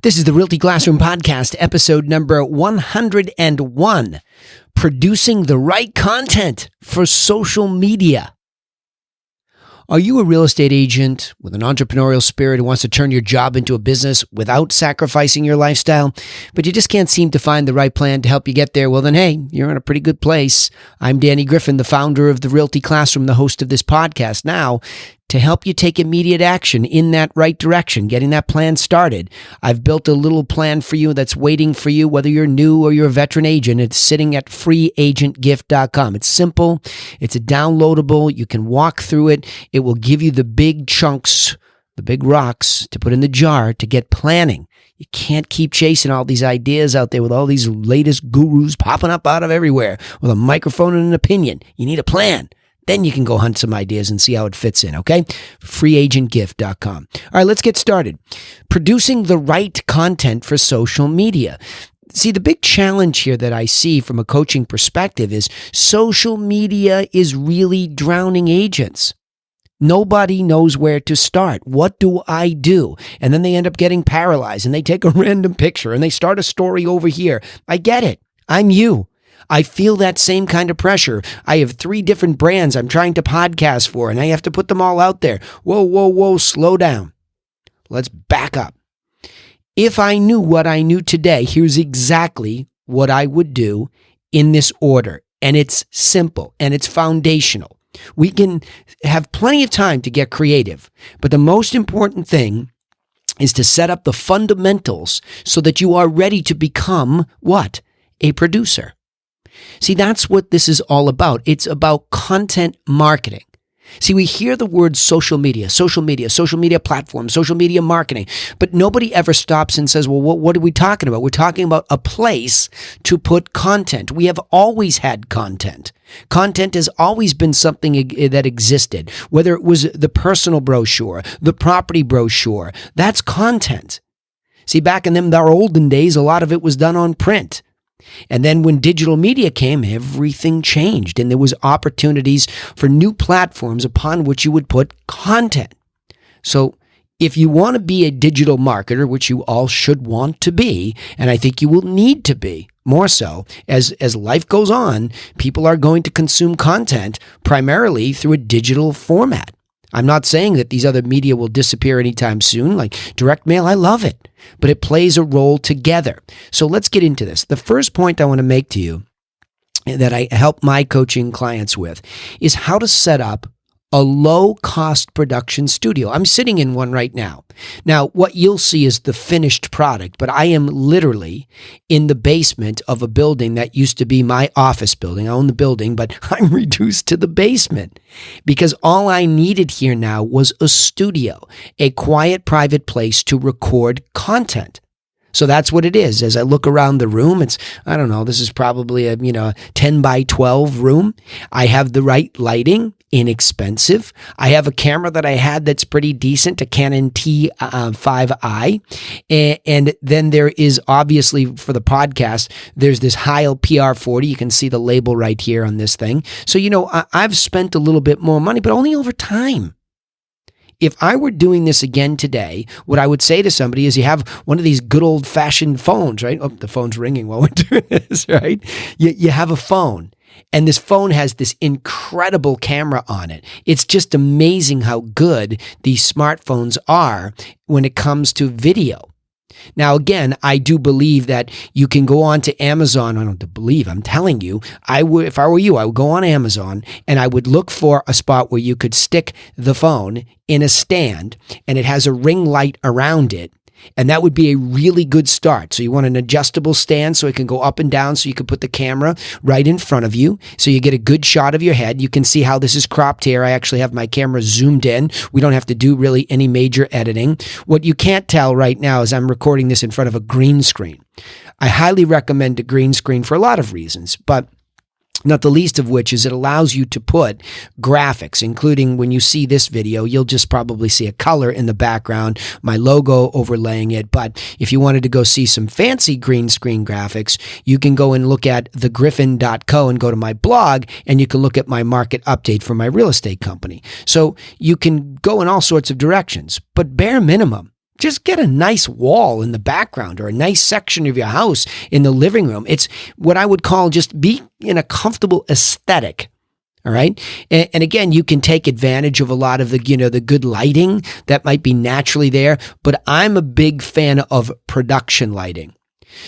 This is the Realty Classroom Podcast, episode number 101, Producing the Right Content for Social Media. Are you a real estate agent with an entrepreneurial spirit who wants to turn your job into a business without sacrificing your lifestyle, but you just can't seem to find the right plan to help you get there? Well, then, hey, you're in a pretty good place. I'm Danny Griffin, the founder of the Realty Classroom, the host of this podcast. Now, to help you take immediate action in that right direction, getting that plan started, I've built a little plan for you that's waiting for you, whether you're new or you're a veteran agent. It's sitting at freeagentgift.com. It's simple. It's a downloadable. You can walk through it. It will give you the big chunks, the big rocks to put in the jar to get planning. You can't keep chasing all these ideas out there with all these latest gurus popping up out of everywhere with a microphone and an opinion. You need a plan. Then you can go hunt some ideas and see how it fits in, okay? freeagentgift.com. All right, let's get started. Producing the right content for social media. See, the big challenge here that I see from a coaching perspective is social media is really drowning agents. Nobody knows where to start. What do I do? And then they end up getting paralyzed and they take a random picture and they start a story over here. I get it. I'm you. I feel that same kind of pressure. I have 3 different brands I'm trying to podcast for, and I have to put them all out there. Whoa, slow down. Let's back up. If I knew what I knew today, here's exactly what I would do in this order. And it's simple, and it's foundational. We can have plenty of time to get creative, but the most important thing is to set up the fundamentals so that you are ready to become what? A producer. See, that's what this is all about. It's about content marketing. See, we hear the word social media platforms, social media marketing, but nobody ever stops and says, well, what are we talking about? We're talking about a place to put content. We have always had content. Content has always been something that existed, whether it was the personal brochure, the property brochure, that's content. See, back in our olden days, a lot of it was done on print. And then when digital media came, everything changed and there was opportunities for new platforms upon which you would put content. So if you want to be a digital marketer, which you all should want to be, and I think you will need to be more so, as life goes on, people are going to consume content primarily through a digital format. I'm not saying that these other media will disappear anytime soon, like direct mail. I love it, but it plays a role together. So let's get into this. The first point I want to make to you that I help my coaching clients with is how to set up a low-cost production studio. I'm sitting in one right now. Now, what you'll see is the finished product, but I am literally in the basement of a building that used to be my office building. I own the building, but I'm reduced to the basement because all I needed here now was a studio, a quiet, private place to record content. So that's what it is. As I look around the room, this is probably a 10 by 12 room. I have the right lighting, inexpensive. I have a camera that I had that's pretty decent, a Canon T5i. And then there is obviously for the podcast, there's this Heil PR40. You can see the label right here on this thing. So, I've spent a little bit more money, but only over time. If I were doing this again today, what I would say to somebody is you have one of these good old-fashioned phones, right? Oh, the phone's ringing while we're doing this, right? You have a phone, and this phone has this incredible camera on it. It's just amazing how good these smartphones are when it comes to video. Now, again, I do believe that you can go on to Amazon. I don't believe, I'm telling you, if I were you, I would go on Amazon and I would look for a spot where you could stick the phone in a stand and it has a ring light around it. And that would be a really good start. So you want an adjustable stand so it can go up and down so you can put the camera right in front of you so you get a good shot of your head. You can see how this is cropped here. I actually have my camera zoomed in. We don't have to do really any major editing. What you can't tell right now is I'm recording this in front of a green screen. I highly recommend a green screen for a lot of reasons, but not the least of which is it allows you to put graphics, including when you see this video, you'll just probably see a color in the background, my logo overlaying it. But if you wanted to go see some fancy green screen graphics, you can go and look at thegriffin.co and go to my blog, and you can look at my market update for my real estate company. So you can go in all sorts of directions, but bare minimum, Just get a nice wall in the background or a nice section of your house in the living room. It's what I would call just be in a comfortable aesthetic. All right. And again, you can take advantage of a lot of the good lighting that might be naturally there. But I'm a big fan of production lighting.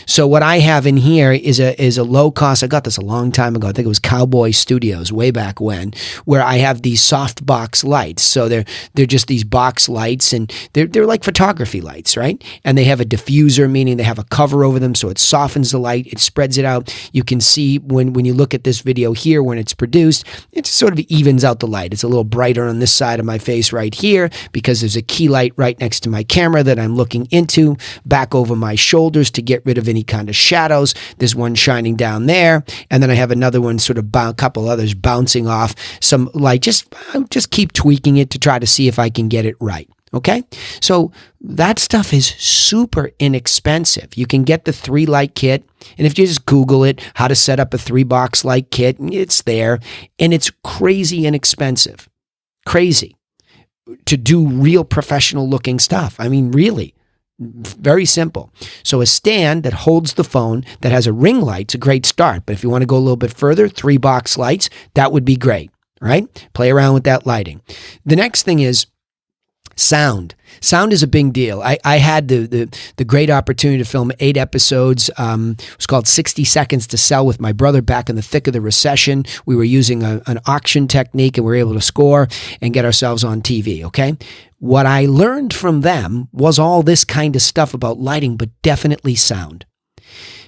So what I have in here is a low cost. I got this a long time ago. I think it was Cowboy Studios way back when, where I have these soft box lights. So they're just these box lights, and they're like photography lights, right? And they have a diffuser, meaning they have a cover over them, so it softens the light, it spreads it out. You can see when you look at this video here, when it's produced, it sort of evens out the light. It's a little brighter on this side of my face right here because there's a key light right next to my camera that I'm looking into, back over my shoulders to get rid of any kind of shadows. There's one shining down there, and then I have another one, sort of a couple others bouncing off some light. Just keep tweaking it to try to see if I can get it right. Okay, so that stuff is super inexpensive. You can get the 3-light kit, and if you just Google it, how to set up a 3-box light kit, it's there, and it's crazy inexpensive. Crazy to do real professional looking stuff. I mean, really. Very simple. So a stand that holds the phone that has a ring light's a great start. But if you want to go a little bit further, 3-box lights, that would be great. All right? Play around with that lighting. The next thing is sound. Sound is a big deal. I had the great opportunity to film 8 episodes. It was called 60 Seconds to Sell with my brother back in the thick of the recession. We were using an auction technique, and we were able to score and get ourselves on TV, okay? What I learned from them was all this kind of stuff about lighting, but definitely sound.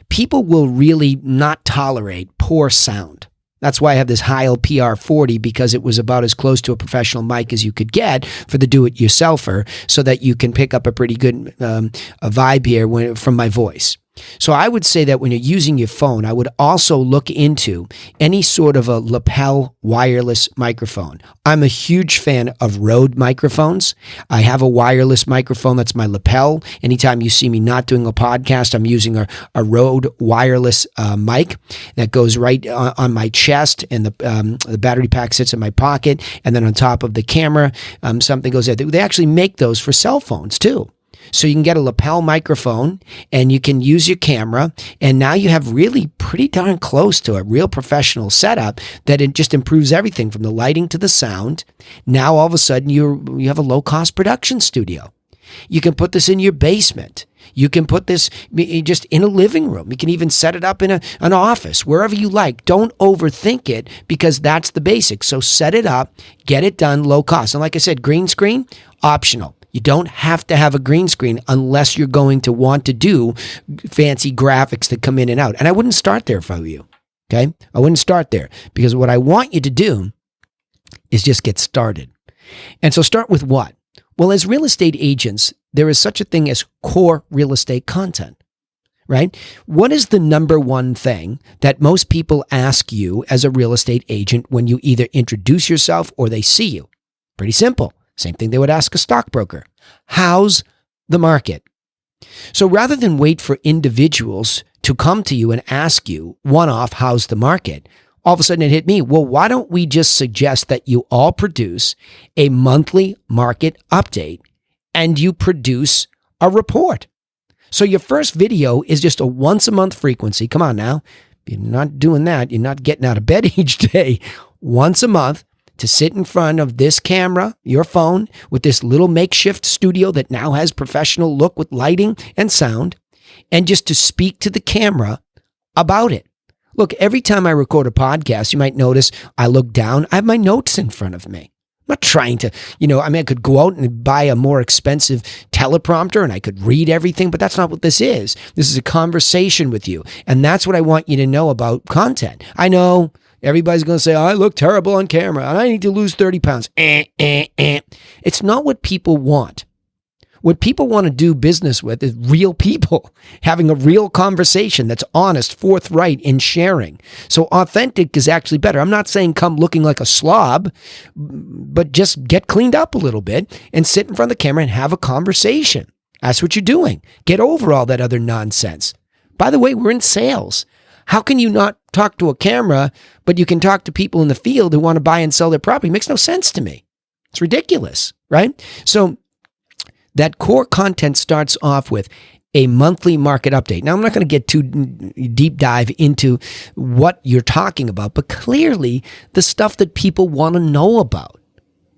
People will really not tolerate poor sound. That's why I have this Heil PR40, because it was about as close to a professional mic as you could get for the do-it-yourselfer, so that you can pick up a pretty good a vibe here from my voice. So I would say that when you're using your phone, I would also look into any sort of a lapel wireless microphone. I'm a huge fan of Rode microphones. I have a wireless microphone that's my lapel. Anytime you see me not doing a podcast, I'm using a Rode wireless mic that goes right on my chest, and the battery pack sits in my pocket, and then on top of the camera, something goes there. They actually make those for cell phones too. So you can get a lapel microphone, and you can use your camera, and now you have really pretty darn close to a real professional setup that it just improves everything from the lighting to the sound. Now all of a sudden you have a low-cost production studio. You can put this in your basement. You can put this just in a living room. You can even set it up in an office, wherever you like. Don't overthink it, because that's the basics. So set it up, get it done, low cost. And like I said, green screen, optional. You don't have to have a green screen unless you're going to want to do fancy graphics that come in and out. And I wouldn't start there if I were you. Okay? I wouldn't start there, because what I want you to do is just get started. And so start with what? Well, as real estate agents, there is such a thing as core real estate content, right? What is the number one thing that most people ask you as a real estate agent when you either introduce yourself or they see you? Pretty simple. Same thing they would ask a stockbroker. How's the market? So rather than wait for individuals to come to you and ask you one-off, how's the market? All of a sudden it hit me. Well, why don't we just suggest that you all produce a monthly market update, and you produce a report? So your first video is just a once-a-month frequency. Come on now. If you're not doing that, you're not getting out of bed each day. Once a month, to sit in front of this camera, your phone, with this little makeshift studio that now has professional look with lighting and sound, and just to speak to the camera about it. Look, every time I record a podcast, you might notice I look down. I have my notes in front of me. I'm not trying to, I could go out and buy a more expensive teleprompter and I could read everything, but that's not what this is. This is a conversation with you. And that's what I want you to know about content. I know everybody's going to say, I look terrible on camera and I need to lose 30 pounds. It's not what people want. What people want to do business with is real people having a real conversation that's honest, forthright, and sharing. So authentic is actually better. I'm not saying come looking like a slob, but just get cleaned up a little bit and sit in front of the camera and have a conversation. That's what you're doing. Get over all that other nonsense. By the way, we're in sales. How can you not talk to a camera, but you can talk to people in the field who want to buy and sell their property? It makes no sense to me. It's ridiculous, right? So That core content starts off with a monthly market update. Now, I'm not going to get too deep dive into what you're talking about, but clearly the stuff that people want to know about.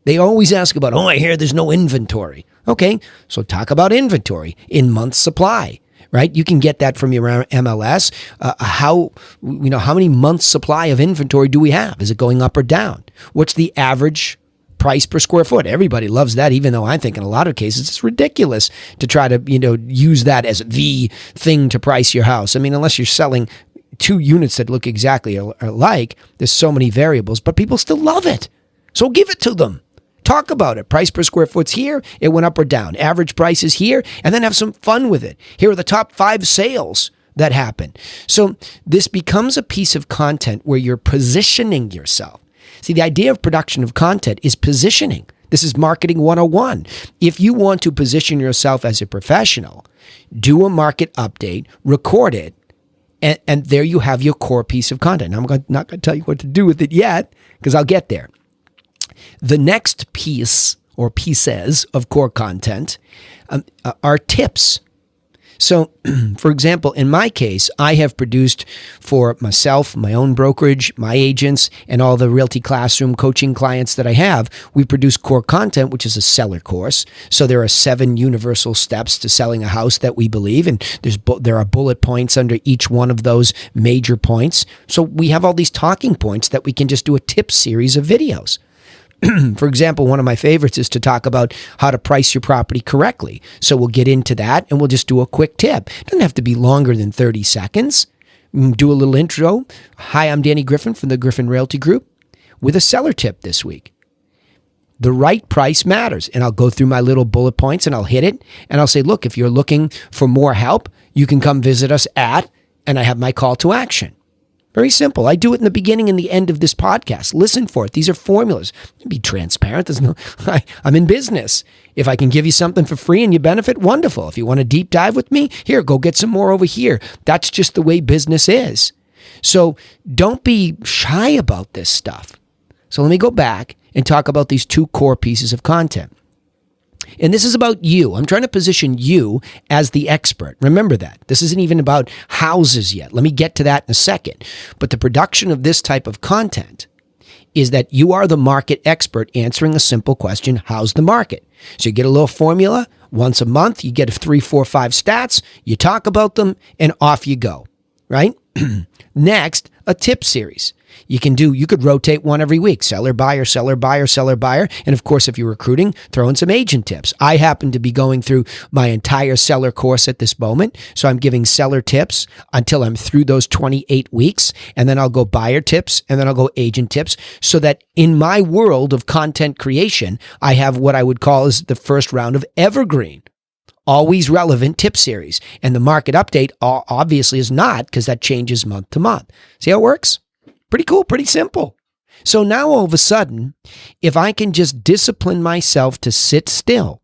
They always ask about, I hear there's no inventory. Okay, so talk about inventory in month supply, right? You can get that from your MLS. How many months supply of inventory do we have? Is it going up or down? What's the average price per square foot? Everybody loves that, even though I think in a lot of cases it's ridiculous to try to, use that as the thing to price your house. I mean, unless you're selling two units that look exactly alike, there's so many variables, but people still love it. So give it to them. Talk about it. Price per square foot's here. It went up or down. Average price is here. And then have some fun with it. Here are the top 5 sales that happen. So this becomes a piece of content where you're positioning yourself. See, the idea of production of content is positioning. This is marketing 101. If you want to position yourself as a professional, do a market update, record it, and there you have your core piece of content. Now, I'm not going to tell you what to do with it yet, because I'll get there. The next piece or pieces of core content are tips. So, for example, in my case, I have produced for myself, my own brokerage, my agents, and all the Realty Classroom coaching clients that I have, we produce core content, which is a seller course. So there are 7 universal steps to selling a house that we believe, and there are bullet points under each one of those major points. So we have all these talking points that we can just do a tip series of videos. For example, one of my favorites is to talk about how to price your property correctly. So we'll get into that and we'll just do a quick tip. It doesn't have to be longer than 30 seconds. Do a little intro. Hi, I'm Danny Griffin from the Griffin Realty Group with a seller tip this week. The right price matters. And I'll go through my little bullet points and I'll hit it. And I'll say, look, if you're looking for more help, you can come visit us and I have my call to action. Very simple. I do it in the beginning and the end of this podcast. Listen for it. These are formulas. Be transparent. I'm in business. If I can give you something for free and you benefit, wonderful. If you want to deep dive with me, here, go get some more over here. That's just the way business is. So don't be shy about this stuff. So let me go back and talk about these 2 core pieces of content. And this is about you. I'm trying to position you as the expert. Remember that. This isn't even about houses yet. Let me get to that in a second. But the production of this type of content is that you are the market expert answering a simple question, how's the market? So you get a little formula. Once a month, you get 3, 4, 5 stats. You talk about them, and off you go, right? Next, a tip series. You could rotate one every week. Seller, buyer, seller, buyer, seller, buyer. And of course, if you're recruiting, throw in some agent tips. I happen to be going through my entire seller course at this moment. So I'm giving seller tips until I'm through those 28 weeks. And then I'll go buyer tips and then I'll go agent tips so that in my world of content creation, I have what I would call is the first round of Evergreen. Always relevant tip series. And the market update obviously is not, because that changes month to month. See how it works? Pretty cool, pretty simple. So now all of a sudden, if I can just discipline myself to sit still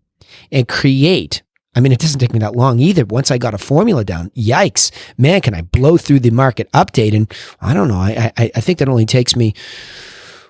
and create, it doesn't take me that long either. Once I got a formula down, yikes, man, can I blow through the market update? And I don't know, I think that only takes me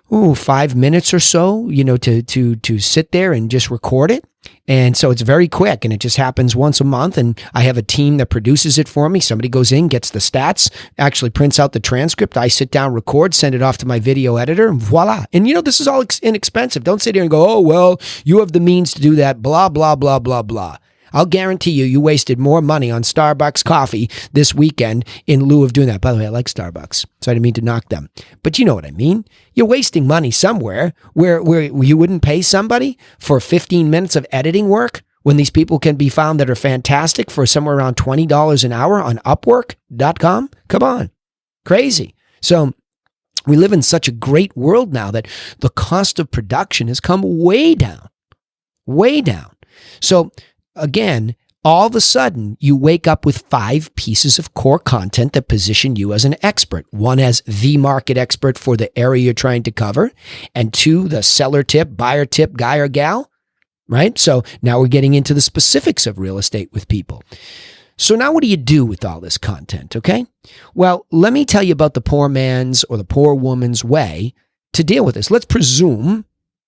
5 minutes or so, to sit there and just record it. And so it's very quick and it just happens once a month. And I have a team that produces it for me. Somebody goes in, gets the stats, actually prints out the transcript. I sit down, record, send it off to my video editor, and voila. And this is all inexpensive. Don't sit here and go, oh, well, you have the means to do that, blah, blah, blah, blah, blah. I'll guarantee you wasted more money on Starbucks coffee this weekend in lieu of doing that. By the way, I like Starbucks, so I didn't mean to knock them. But you know what I mean. You're wasting money somewhere where you wouldn't pay somebody for 15 minutes of editing work when these people can be found that are fantastic for somewhere around $20 an hour on Upwork.com. Come on. Crazy. So we live in such a great world now that the cost of production has come way down. Way down. So again, all of a sudden, you wake up with 5 pieces of core content that position you as an expert. 1 as the market expert for the area you're trying to cover, and 2, the seller tip, buyer tip, guy or gal, right? So now we're getting into the specifics of real estate with people. So now what do you do with all this content, okay? Well, let me tell you about the poor man's or the poor woman's way to deal with this. Let's presume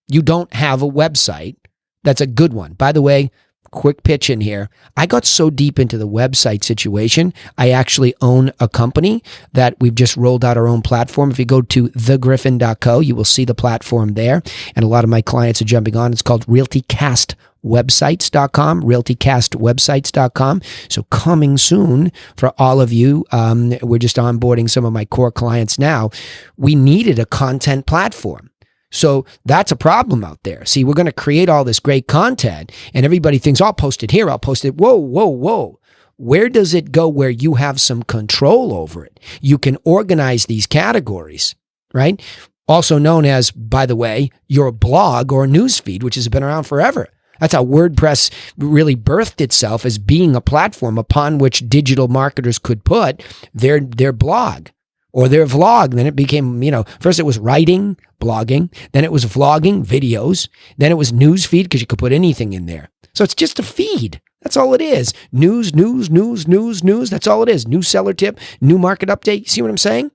you don't have a website that's a good one. By the way, quick pitch in here. I got so deep into the website situation, I actually own a company that we've just rolled out our own platform. If you go to thegriffin.co, you will see the platform there. And a lot of my clients are jumping on. It's called realtycastwebsites.com, realtycastwebsites.com. So coming soon for all of you. We're just onboarding some of my core clients now. We needed a content platform. So that's a problem out there. See, we're going to create all this great content and everybody thinks, I'll post it here, I'll post it. Whoa, whoa, whoa. Where does it go where you have some control over it? You can organize these categories, right? Also known as, by the way, your blog or news feed, which has been around forever. That's how WordPress really birthed itself, as being a platform upon which digital marketers could put their blog or their vlog. Then it became, first it was writing, blogging, then it was vlogging, videos, then it was news feed because you could put anything in there. So it's just a feed. That's all it is. News. That's all it is. New seller tip, new market update. See what I'm saying?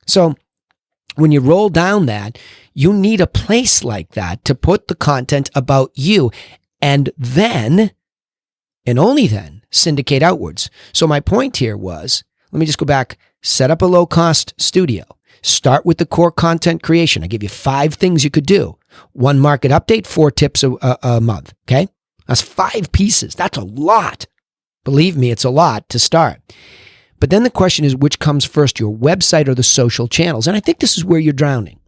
So when you roll down that, you need a place like that to put the content about you, and then, and only then, syndicate outwards. So my point here was, let me just go back, set up a low-cost studio. Start with the core content creation. I give you 5 things you could do. 1 market update, 4 tips a month, okay? That's 5 pieces. That's a lot. Believe me, it's a lot to start. But then the question is, which comes first, your website or the social channels? And I think this is where you're drowning.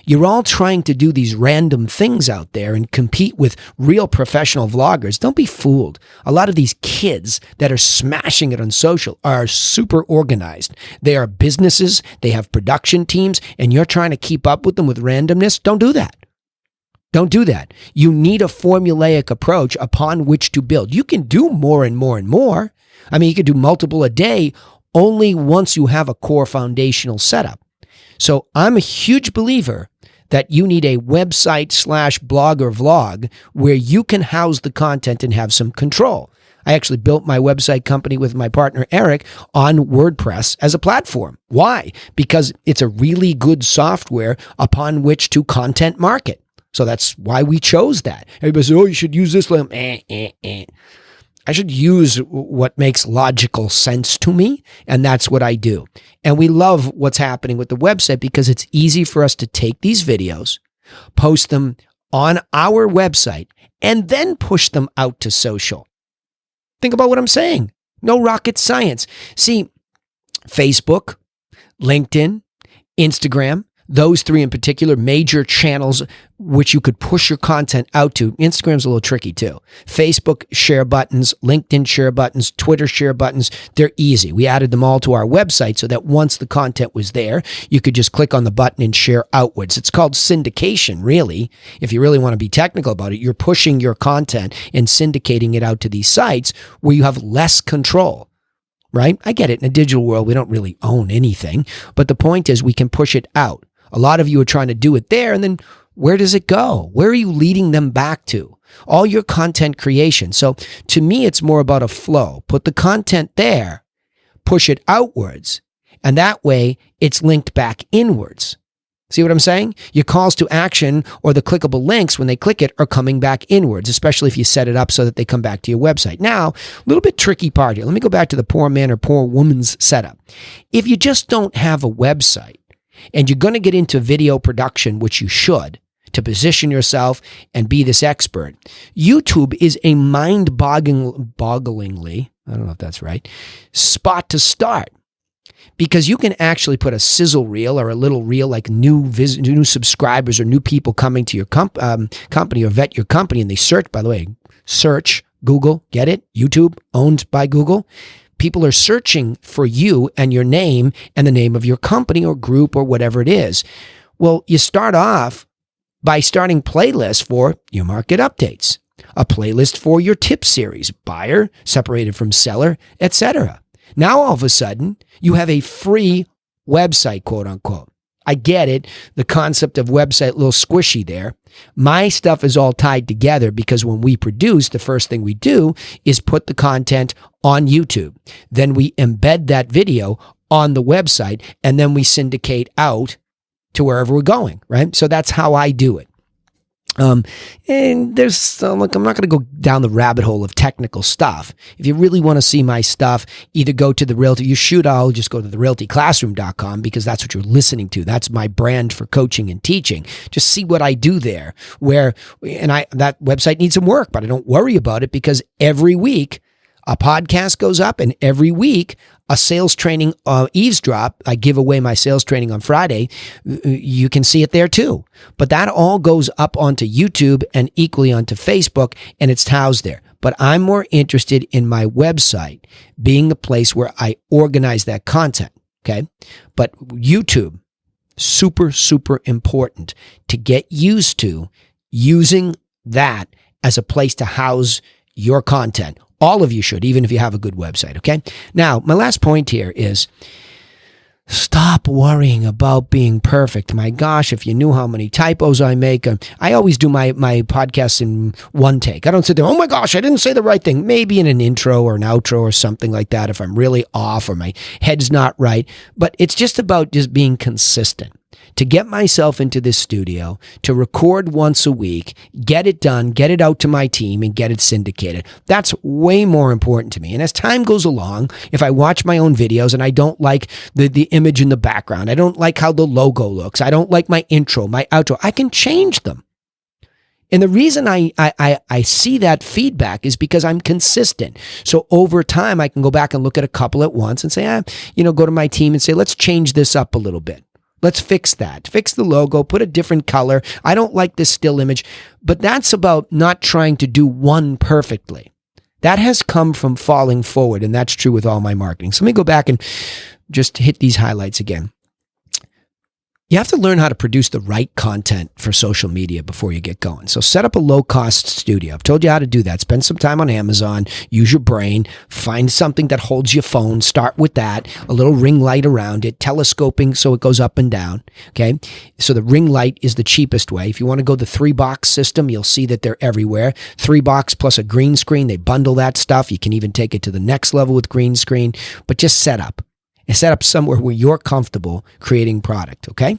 You're all trying to do these random things out there and compete with real professional vloggers. Don't be fooled. A lot of these kids that are smashing it on social are super organized. They are businesses. They have production teams, and you're trying to keep up with them with randomness. Don't do that. Don't do that. You need a formulaic approach upon which to build. You can do more and more and more. I mean, you could do multiple a day only once you have a core foundational setup. So I'm a huge believer that you need a website / blog or vlog where you can house the content and have some control. I actually built my website company with my partner, Eric, on WordPress as a platform. Why? Because it's a really good software upon which to content market. So that's why we chose that. Everybody says, oh, you should use this. I should use what makes logical sense to me, and that's what I do. And we love what's happening with the website because it's easy for us to take these videos, post them on our website, and then push them out to social. Think about what I'm saying. No rocket science. See, Facebook, LinkedIn, Instagram, those 3 in particular, major channels which you could push your content out to. Instagram's a little tricky too. Facebook share buttons, LinkedIn share buttons, Twitter share buttons. They're easy. We added them all to our website so that once the content was there, you could just click on the button and share outwards. It's called syndication, really. If you really want to be technical about it, you're pushing your content and syndicating it out to these sites where you have less control. Right? I get it. In a digital world, we don't really own anything. But the point is we can push it out. A lot of you are trying to do it there, and then where does it go? Where are you leading them back to? All your content creation. So to me, it's more about a flow. Put the content there, push it outwards, and that way it's linked back inwards. See what I'm saying? Your calls to action or the clickable links, when they click it, are coming back inwards, especially if you set it up so that they come back to your website. Now, a little bit tricky part here. Let me go back to the poor man or poor woman's setup. If you just don't have a website, and you're going to get into video production, which you should, to position yourself and be this expert, YouTube is a mind-bogglingly, I don't know if that's right, spot to start. Because you can actually put a sizzle reel or a little reel like new subscribers or new people coming to your company or vet your company, and they search, by the way, search, Google, get it? YouTube, owned by Google. People are searching for you and your name and the name of your company or group or whatever it is. Well, you start off by starting playlists for your market updates, a playlist for your tip series, buyer, separated from seller, etc. Now, all of a sudden, you have a free website, quote unquote. I get it. The concept of website, a little squishy there. My stuff is all tied together because when we produce, the first thing we do is put the content on YouTube. Then we embed that video on the website, and then we syndicate out to wherever we're going, right? So that's how I do it. And there's, look, I'm not going to go down the rabbit hole of technical stuff. If you really want to see my stuff, either go to the Realty, I'll just go to the realtyclassroom.com because that's what you're listening to. That's my brand for coaching and teaching. Just see what I do there that website needs some work, but I don't worry about it because every week a podcast goes up and every week a sales training eavesdrop. I give away my sales training on Friday. You can see it there too. But that all goes up onto YouTube and equally onto Facebook, and it's housed there. But I'm more interested in my website being the place where I organize that content. Okay. But YouTube, super, super important to get used to using that as a place to house your content. All of you should, even if you have a good website, okay? Now, my last point here is stop worrying about being perfect. My gosh, if you knew how many typos I make. I always do my podcasts in one take. I don't sit there, oh my gosh, I didn't say the right thing. Maybe in an intro or an outro or something like that if I'm really off or my head's not right. But it's just about just being consistent. To get myself into this studio, to record once a week, get it done, get it out to my team, and get it syndicated. That's way more important to me. And as time goes along, if I watch my own videos and I don't like the image in the background, I don't like how the logo looks, I don't like my intro, my outro, I can change them. And the reason I see that feedback is because I'm consistent. So over time, I can go back and look at a couple at once and say, go to my team and say, let's change this up a little bit. Let's fix that. Fix the logo, put a different color. I don't like this still image, but that's about not trying to do one perfectly. That has come from falling forward, and that's true with all my marketing. So let me go back and just hit these highlights again. You have to learn how to produce the right content for social media before you get going. So set up a low-cost studio. I've told you how to do that. Spend some time on Amazon. Use your brain. Find something that holds your phone. Start with that. A little ring light around it. Telescoping so it goes up and down. Okay? So the ring light is the cheapest way. If you want to go the 3-box system, you'll see that they're everywhere. 3-box plus a green screen. They bundle that stuff. You can even take it to the next level with green screen. But just set up. And set up somewhere where you're comfortable creating product, okay?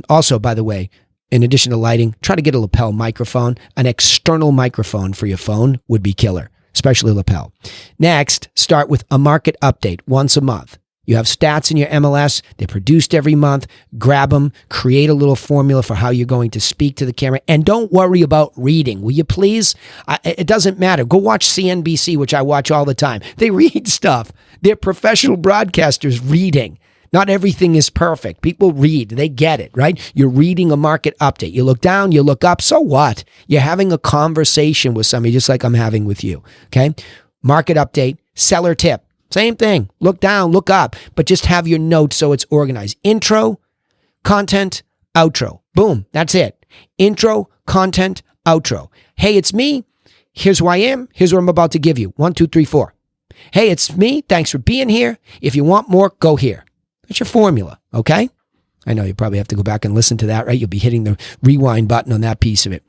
Also, by the way, in addition to lighting, try to get a lapel microphone. An external microphone for your phone would be killer, especially lapel. Next, start with a market update once a month. You have stats in your MLS. They're produced every month. Grab them. Create a little formula for how you're going to speak to the camera. And don't worry about reading, will you please? It doesn't matter. Go watch CNBC, which I watch all the time. They read stuff. They're professional broadcasters reading. Not everything is perfect. People read. They get it, right? You're reading a market update. You look down, you look up. So what? You're having a conversation with somebody just like I'm having with you, okay? Market update, seller tip. Same thing. Look down, look up, but just have your notes so it's organized. Intro, content, outro. Boom. That's it. Intro, content, outro. Hey, it's me. Here's who I am. Here's what I'm about to give you. 1, 2, 3, 4. Hey, it's me. Thanks for being here. If you want more, go here. That's your formula. Okay? I know you probably have to go back and listen to that, right? You'll be hitting the rewind button on that piece of it.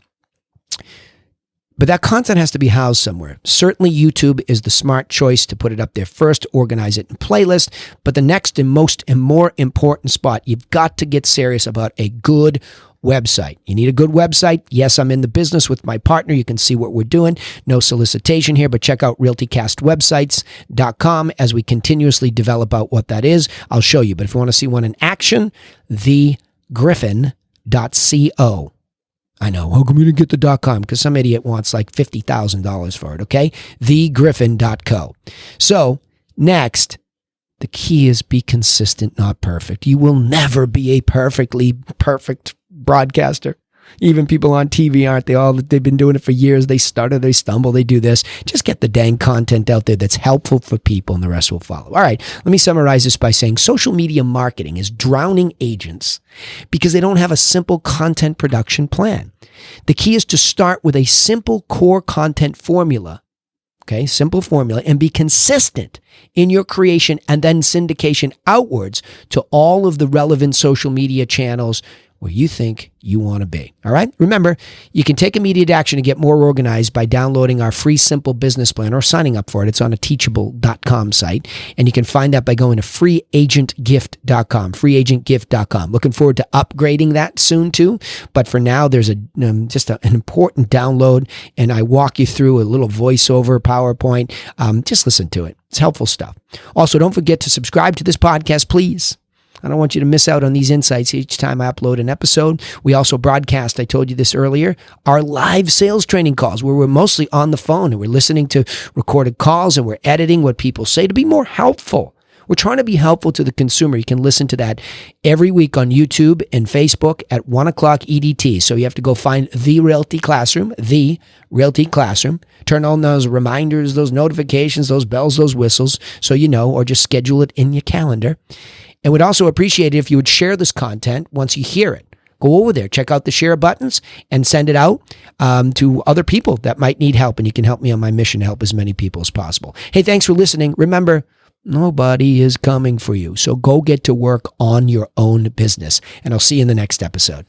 But that content has to be housed somewhere. Certainly YouTube is the smart choice to put it up there first, organize it in playlist. But the next and most and more important spot, you've got to get serious about a good website. You need a good website. Yes, I'm in the business with my partner. You can see what we're doing. No solicitation here, but check out realtycastwebsites.com as we continuously develop out what that is. I'll show you. But if you want to see one in action, thegriffin.co. I know. How come you didn't get the .com? Because some idiot wants like $50,000 for it, okay? Thegriffin.co. So, next, the key is be consistent, not perfect. You will never be a perfectly perfect broadcaster. Even people on TV aren't. They've been doing it for years. They stutter, they stumble, they do this. Just get the dang content out there that's helpful for people and the rest will follow. All right, let me summarize this by saying social media marketing is drowning agents because they don't have a simple content production plan. The key is to start with a simple core content formula. Okay, simple formula, and be consistent in your creation and then syndication outwards to all of the relevant social media channels where you think you want to be. All right? Remember, you can take immediate action to get more organized by downloading our free simple business plan or signing up for it. It's on a teachable.com site. And you can find that by going to freeagentgift.com, freeagentgift.com. Looking forward to upgrading that soon too. But for now, there's an important download, and I walk you through a little voiceover PowerPoint. Just listen to it. It's helpful stuff. Also, don't forget to subscribe to this podcast, please. I don't want you to miss out on these insights each time I upload an episode. We also broadcast, I told you this earlier, our live sales training calls where we're mostly on the phone and we're listening to recorded calls and we're editing what people say to be more helpful. We're trying to be helpful to the consumer. You can listen to that every week on YouTube and Facebook at 1 o'clock EDT. So you have to go find The Realty Classroom, turn on those reminders, those notifications, those bells, those whistles, so you know, or just schedule it in your calendar. And would also appreciate it if you would share this content once you hear it. Go over there, check out the share buttons, and send it out to other people that might need help. And you can help me on my mission to help as many people as possible. Hey, thanks for listening. Remember, nobody is coming for you. So go get to work on your own business. And I'll see you in the next episode.